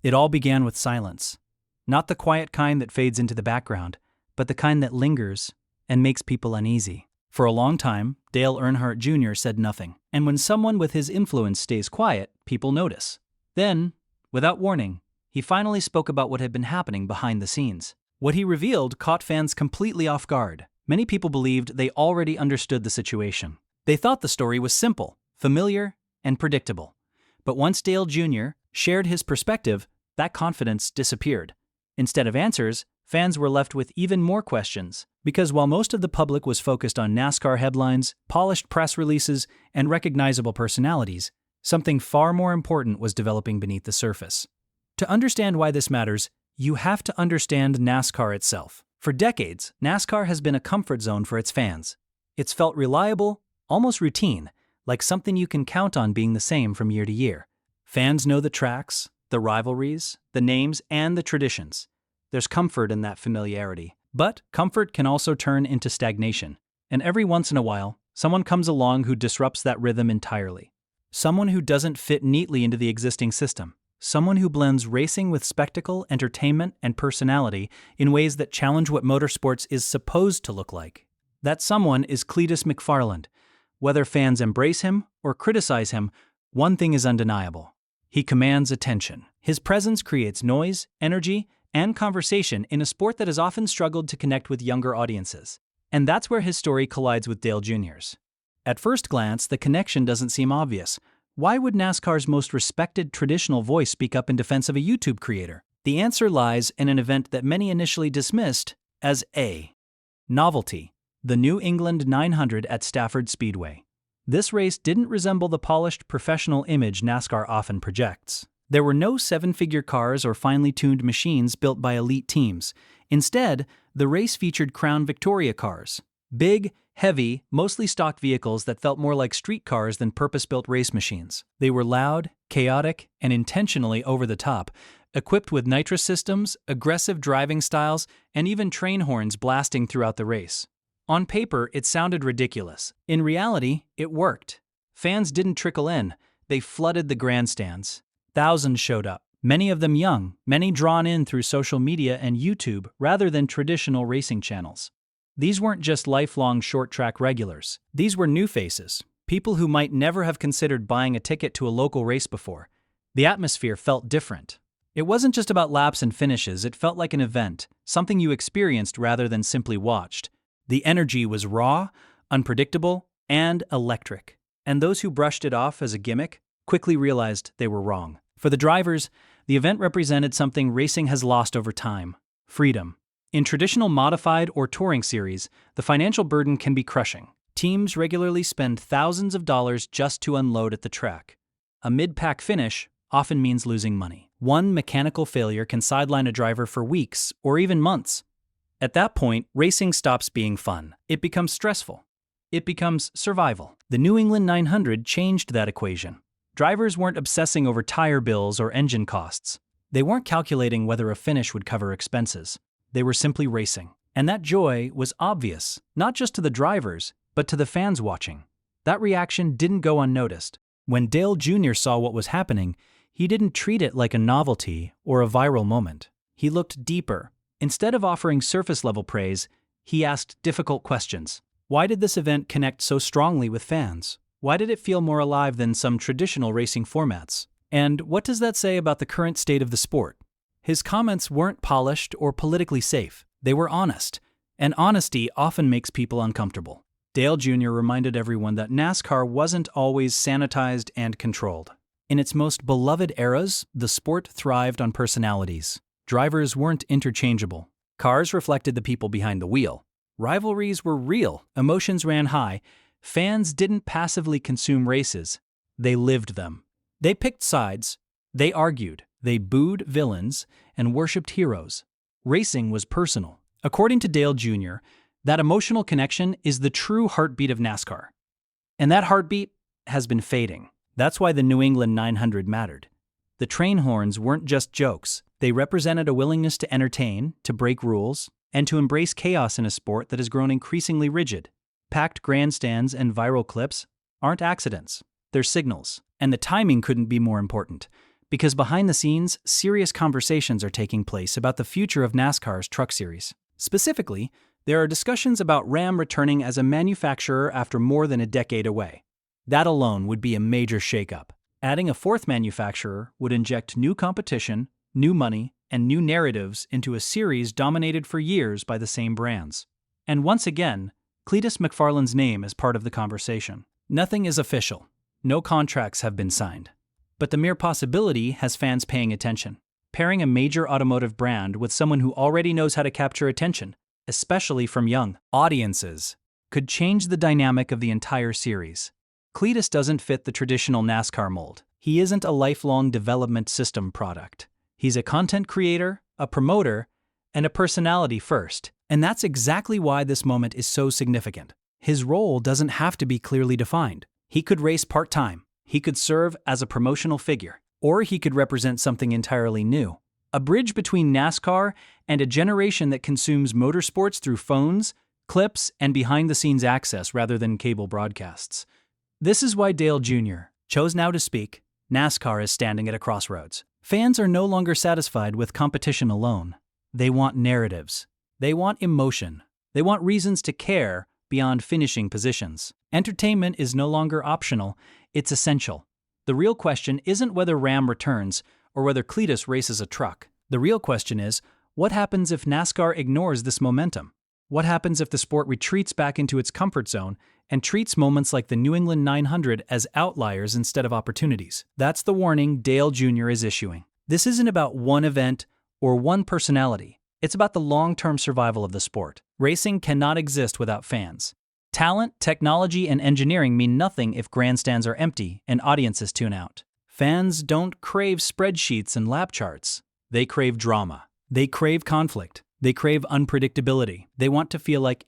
It all began with silence. Not the quiet kind that fades into the background, but the kind that lingers and makes people uneasy. For a long time, Dale Earnhardt Jr. said nothing, and when someone with his influence stays quiet, people notice. Then, without warning, he finally spoke about what had been happening behind the scenes. What he revealed caught fans completely off guard. Many people believed they already understood the situation. They thought the story was simple, familiar, and predictable. But once Dale Jr. shared his perspective, that confidence disappeared. Instead of answers, fans were left with even more questions, because while most of the public was focused on NASCAR headlines, polished press releases, and recognizable personalities, something far more important was developing beneath the surface. To understand why this matters, you have to understand NASCAR itself. For decades, NASCAR has been a comfort zone for its fans. It's felt reliable, almost routine, like something you can count on being the same from year to year. Fans know the tracks, the rivalries, the names, and the traditions. There's comfort in that familiarity. But comfort can also turn into stagnation. And every once in a while, someone comes along who disrupts that rhythm entirely. Someone who doesn't fit neatly into the existing system. Someone who blends racing with spectacle, entertainment, and personality in ways that challenge what motorsports is supposed to look like. That someone is Cleetus McFarland. Whether fans embrace him or criticize him, one thing is undeniable. He commands attention. His presence creates noise, energy, and conversation in a sport that has often struggled to connect with younger audiences. And that's where his story collides with Dale Jr.'s. At first glance, the connection doesn't seem obvious. Why would NASCAR's most respected traditional voice speak up in defense of a YouTube creator? The answer lies in an event that many initially dismissed as a novelty, the New England 900 at Stafford Speedway. This race didn't resemble the polished professional image NASCAR often projects. There were no seven-figure cars or finely tuned machines built by elite teams. Instead, the race featured Crown Victoria cars. Big, heavy, mostly stock vehicles that felt more like street cars than purpose-built race machines. They were loud, chaotic, and intentionally over the top, equipped with nitrous systems, aggressive driving styles, and even train horns blasting throughout the race. On paper, it sounded ridiculous. In reality, it worked. Fans didn't trickle in. They flooded the grandstands. Thousands showed up, many of them young, many drawn in through social media and YouTube rather than traditional racing channels. These weren't just lifelong short-track regulars. These were new faces, people who might never have considered buying a ticket to a local race before. The atmosphere felt different. It wasn't just about laps and finishes, it felt like an event, something you experienced rather than simply watched. The energy was raw, unpredictable, and electric. And those who brushed it off as a gimmick quickly realized they were wrong. For the drivers, the event represented something racing has lost over time: freedom. In traditional modified or touring series, the financial burden can be crushing. Teams regularly spend thousands of dollars just to unload at the track. A mid-pack finish often means losing money. One mechanical failure can sideline a driver for weeks or even months. At that point, racing stops being fun. It becomes stressful. It becomes survival. The New England 900 changed that equation. Drivers weren't obsessing over tire bills or engine costs. They weren't calculating whether a finish would cover expenses. They were simply racing. And that joy was obvious, not just to the drivers, but to the fans watching. That reaction didn't go unnoticed. When Dale Jr. saw what was happening, he didn't treat it like a novelty or a viral moment. He looked deeper. Instead of offering surface-level praise, he asked difficult questions. Why did this event connect so strongly with fans? Why did it feel more alive than some traditional racing formats? And what does that say about the current state of the sport? His comments weren't polished or politically safe. They were honest, and honesty often makes people uncomfortable. Dale Jr. reminded everyone that NASCAR wasn't always sanitized and controlled. In its most beloved eras, the sport thrived on personalities. Drivers weren't interchangeable. Cars reflected the people behind the wheel. Rivalries were real. Emotions ran high. Fans didn't passively consume races. They lived them. They picked sides. They argued. They booed villains and worshipped heroes. Racing was personal. According to Dale Jr., that emotional connection is the true heartbeat of NASCAR. And that heartbeat has been fading. That's why the New England 900 mattered. The train horns weren't just jokes. They represented a willingness to entertain, to break rules, and to embrace chaos in a sport that has grown increasingly rigid. Packed grandstands and viral clips aren't accidents. They're signals. And the timing couldn't be more important. Because behind the scenes, serious conversations are taking place about the future of NASCAR's Truck Series. Specifically, there are discussions about Ram returning as a manufacturer after more than a decade away. That alone would be a major shakeup. Adding a fourth manufacturer would inject new competition, new money, and new narratives into a series dominated for years by the same brands. And once again, Cleetus McFarland's name is part of the conversation. Nothing is official. No contracts have been signed. But the mere possibility has fans paying attention. Pairing a major automotive brand with someone who already knows how to capture attention, especially from young audiences, could change the dynamic of the entire series. Cleetus doesn't fit the traditional NASCAR mold. He isn't a lifelong development system product. He's a content creator, a promoter, and a personality first. And that's exactly why this moment is so significant. His role doesn't have to be clearly defined. He could race part-time. He could serve as a promotional figure. Or he could represent something entirely new. A bridge between NASCAR and a generation that consumes motorsports through phones, clips, and behind-the-scenes access rather than cable broadcasts. This is why Dale Jr. chose now to speak. NASCAR is standing at a crossroads. Fans are no longer satisfied with competition alone. They want narratives. They want emotion. They want reasons to care beyond finishing positions. Entertainment is no longer optional, it's essential. The real question isn't whether Ram returns or whether Cleetus races a truck. The real question is, what happens if NASCAR ignores this momentum? What happens if the sport retreats back into its comfort zone and treats moments like the New England 900 as outliers instead of opportunities? That's the warning Dale Jr. is issuing. This isn't about one event or one personality. It's about the long-term survival of the sport. Racing cannot exist without fans. Talent, technology, and engineering mean nothing if grandstands are empty and audiences tune out. Fans don't crave spreadsheets and lap charts. They crave drama. They crave conflict. They crave unpredictability. They want to feel like